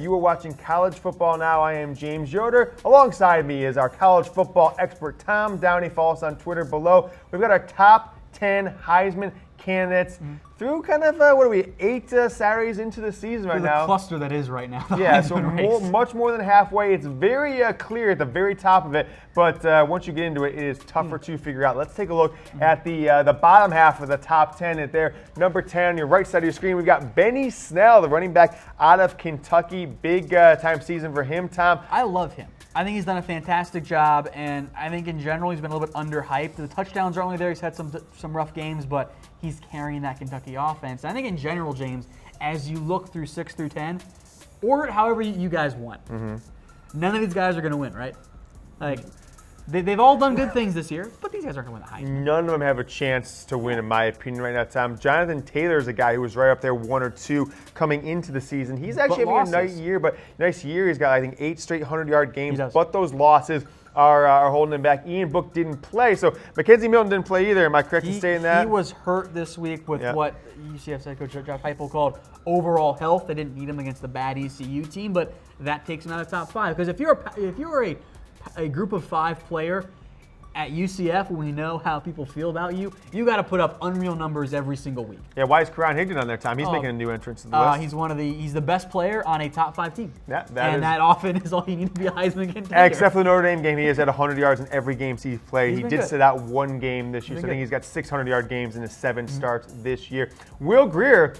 You are watching College Football Now. I am James Yoder. Alongside me is our college football expert, Tom Downey. Follow us on Twitter below. We've got our top 10 Heisman candidates through kind of, 8 Saturdays into the season right now. The cluster that is right now. Yeah, so much more than halfway. It's very clear at the very top of it, but once you get into it, it is tougher to figure out. Let's take a look at the bottom half of the top 10. At there, number 10 on your right side of your screen, we've got Benny Snell, the running back out of Kentucky. Big time season for him, Tom. I love him. I think he's done a fantastic job, and I think in general he's been a little bit underhyped. The touchdowns are only there. He's had some rough games, but he's carrying that Kentucky offense. I think in general, James, as you look through 6 through 10, order it however you guys want. None of these guys are going to win, right? Like, they've all done good things this year, but these guys aren't going to win the Heisman. None of them have a chance to win, in my opinion, right now, Tom. Jonathan Taylor is a guy who was right up there, 1 or 2 coming into the season. He's actually having a nice year, He's got, I think, 8 straight 100-yard games, but those losses are holding him back. Ian Book didn't play, so McKenzie Milton didn't play either. Am I correct in saying that? He was hurt this week with what UCF head coach Josh Heupel called overall health. They didn't need him against the bad ECU team, but that takes him out of the top 5. Because if you're a group of 5 player at UCF, when we know how people feel about you, you got to put up unreal numbers every single week. Yeah, why is Karan Higdon on there, Tom? He's making a new entrance to the list. He's the best player on a top 5 team. That often is all you need to be a Heisman contender. Except for the Notre Dame game, he has had 100 yards in every game he's played. He did sit out 1 game this year, so I think he's got 600-yard games in his 7 starts this year. Will Grier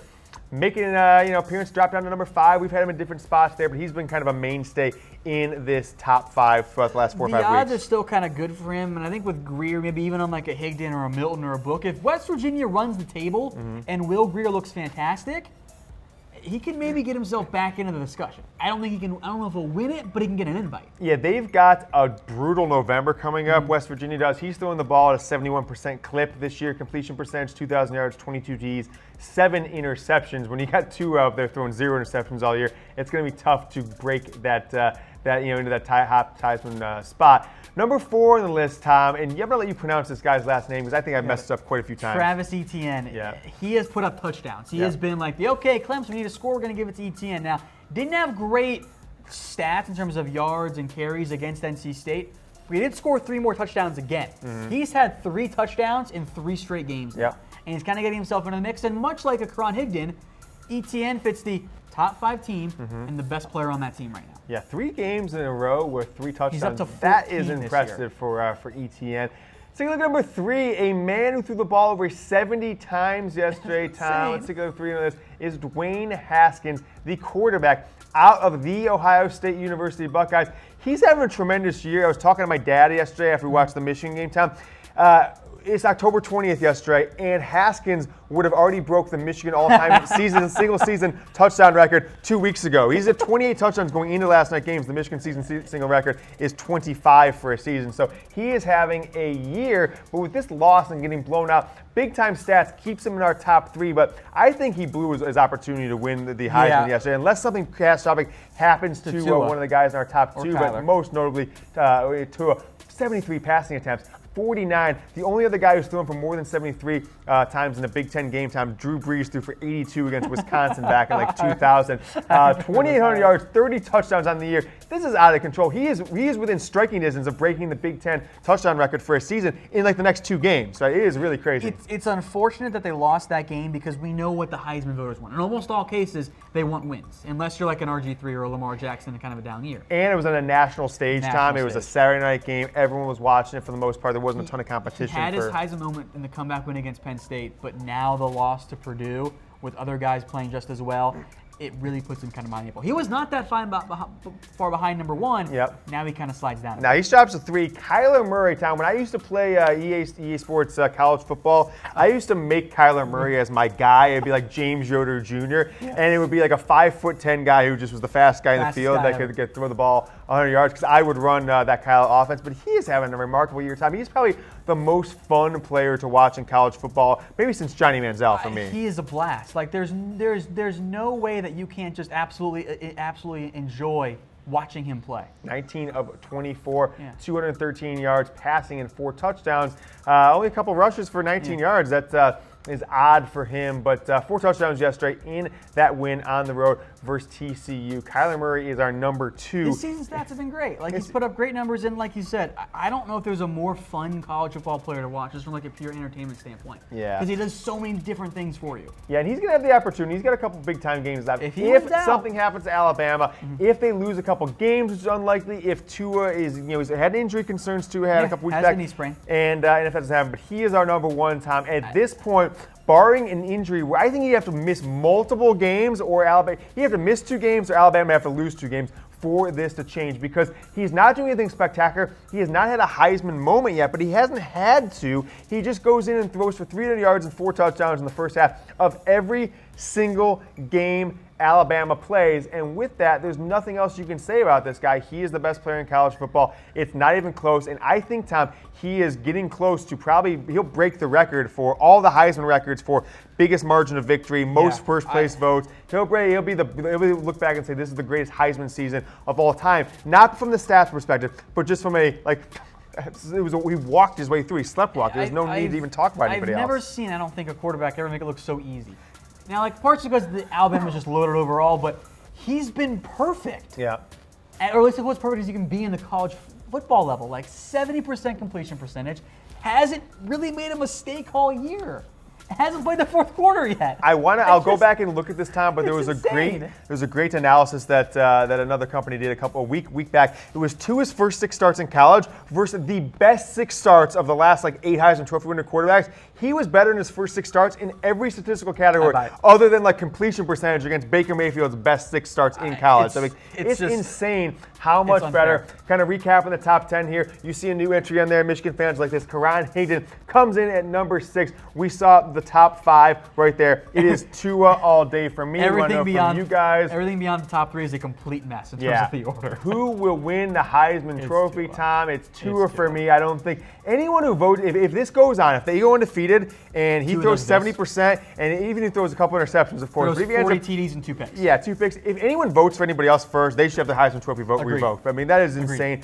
making an appearance, drop down to number 5. We've had him in different spots there, but he's been kind of a mainstay in this top 5 for the last 4 or 5 weeks. The odds are still kind of good for him, and I think with Grier, maybe even on like a Higdon or a Milton or a Book, if West Virginia runs the table and Will Grier looks fantastic, he can maybe get himself back into the discussion. I don't know if he'll win it, but he can get an invite. Yeah, they've got a brutal November coming up. West Virginia does. He's throwing the ball at a 71% clip this year. Completion percentage, 2,000 yards, 22 Ds, 7 interceptions. When you got 2 out there throwing 0 interceptions all year, it's going to be tough to break that into that Heisman spot. Number 4 on the list, Tom, and I'm going to let you pronounce this guy's last name because I think I've messed it up quite a few times. Travis Etienne. Yeah. He has put up touchdowns. He has been like, okay, Clemson, we need a score, we're going to give it to Etienne. Now, didn't have great stats in terms of yards and carries against NC State. We did score 3 more touchdowns again. He's had 3 touchdowns in 3 straight games now. And he's kind of getting himself into the mix. And much like a Karan Higdon, Etienne fits the top 5 team and the best player on that team right now. Yeah, 3 games in a row with 3 touchdowns. He's up to 14 that is impressive for Etienne. Let's take a look at number 3, a man who threw the ball over 70 times yesterday, Tom. Let's take a look at 3 on this. Is Dwayne Haskins, the quarterback out of the Ohio State University Buckeyes. He's having a tremendous year. I was talking to my dad yesterday after we watched the Michigan game, Tom. It's October 20th yesterday, and Haskins would have already broke the Michigan all-time single season touchdown record 2 weeks ago. He's at 28 touchdowns going into last night's games. The Michigan season single record is 25 for a season. So he is having a year, but with this loss and getting blown out, big-time stats keeps him in our top 3, but I think he blew his opportunity to win the Heisman yesterday, unless something catastrophic happens to one of the guys in our top 2, but most notably Tua. 73 passing attempts, 49. The only other guy who's thrown for more than 73 times in a Big Ten game time, Drew Brees threw for 82 against Wisconsin back in like 2000. 2,800 yards, 30 touchdowns on the year. This is out of control. He is within striking distance of breaking the Big Ten touchdown record for a season in like the next 2 games. Right? It is really crazy. It's unfortunate that they lost that game because we know what the Heisman voters want. In almost all cases, they want wins, unless you're like an RG3 or a Lamar Jackson in kind of a down year. And it was on a national stage, Tom. It was a Saturday night game. Everyone was watching it for the most part. There wasn't a ton of competition. He had his Heisman moment in the comeback win against Penn State, but now the loss to Purdue with other guys playing just as well, it really puts him kind of behind the eight ball. He was not that far behind number 1. Now he kind of slides down. Now he drops to 3. Kyler Murray, Tom. When I used to play EA Sports college football, I used to make Kyler Murray as my guy. It'd be like James Yoder Jr. And it would be like a 5'10" guy who just was the fast guy in the field that could throw the ball 100 yards because I would run that Kyler offense. But he is having a remarkable year, Tom. He's probably the most fun player to watch in college football, maybe since Johnny Manziel for me. He is a blast. Like there's no way that you can't just absolutely enjoy watching him play. 19 of 24, 213 yards, passing and 4 touchdowns. Only a couple rushes for 19 yards. That's is odd for him, but 4 touchdowns yesterday in that win on the road versus TCU. Kyler Murray is our number 2. His season stats have been great. Like, he's put up great numbers, and like you said, I don't know if there's a more fun college football player to watch, just from like a pure entertainment standpoint. Yeah. Because he does so many different things for you. Yeah, and he's going to have the opportunity. He's got a couple big-time games left. If something happens to Alabama, if they lose a couple games, which is unlikely, if Tua is, he's had injury concerns, Tua had a couple weeks back. Has a knee sprain. And if that doesn't happen, but he is our number 1, Tom. At this point, barring an injury, where I think he'd have to miss multiple games, or he'd have to miss 2 games, or Alabama would have to lose 2 games for this to change, because he's not doing anything spectacular. He has not had a Heisman moment yet, but he hasn't had to. He just goes in and throws for 300 yards and 4 touchdowns in the first half of every single game Alabama plays, and with that, there's nothing else you can say about this guy. He is the best player in college football. It's not even close, and I think, Tom, he is getting close to he'll break the record for all the Heisman records for biggest margin of victory, most first-place votes. He'll look back and say this is the greatest Heisman season of all time, not from the stats perspective, but just from he walked his way through. He sleptwalked. There's no need to even talk about anybody else. I've never seen, I don't think, a quarterback ever make it look so easy. Now, like, partially because the Alabama's just loaded overall, but he's been perfect. Yeah. Or at least as perfect as you can be in the college football level. Like 70% completion percentage. Hasn't really made a mistake all year. Hasn't played the fourth quarter yet. I'll go back and look at this, Tom, but there was a great analysis that another company did a week back. It was 2 of his first 6 starts in college versus the best 6 starts of the last 8 Heisman Trophy winner quarterbacks. He was better in his first 6 starts in every statistical category other than completion percentage against Baker Mayfield's best 6 starts in college. It's insane how much better. Kind of recapping the top 10 here. You see a new entry on there. Michigan fans like this. Karan Higdon comes in at number 6. We saw the top 5 right there. It is Tua all day for me. Everything beyond you guys. Everything beyond the top 3 is a complete mess in terms of the order. Who will win the Heisman Trophy, Tom? It's Tua for me. I don't think anyone who votes, if this goes on, if they go undefeated and he throws 70%, and even if he throws a couple interceptions, of course. Throws 40 TDs and 2 picks. Yeah, 2 picks. If anyone votes for anybody else first, they should have the Heisman Trophy vote revoked. I mean, that is insane.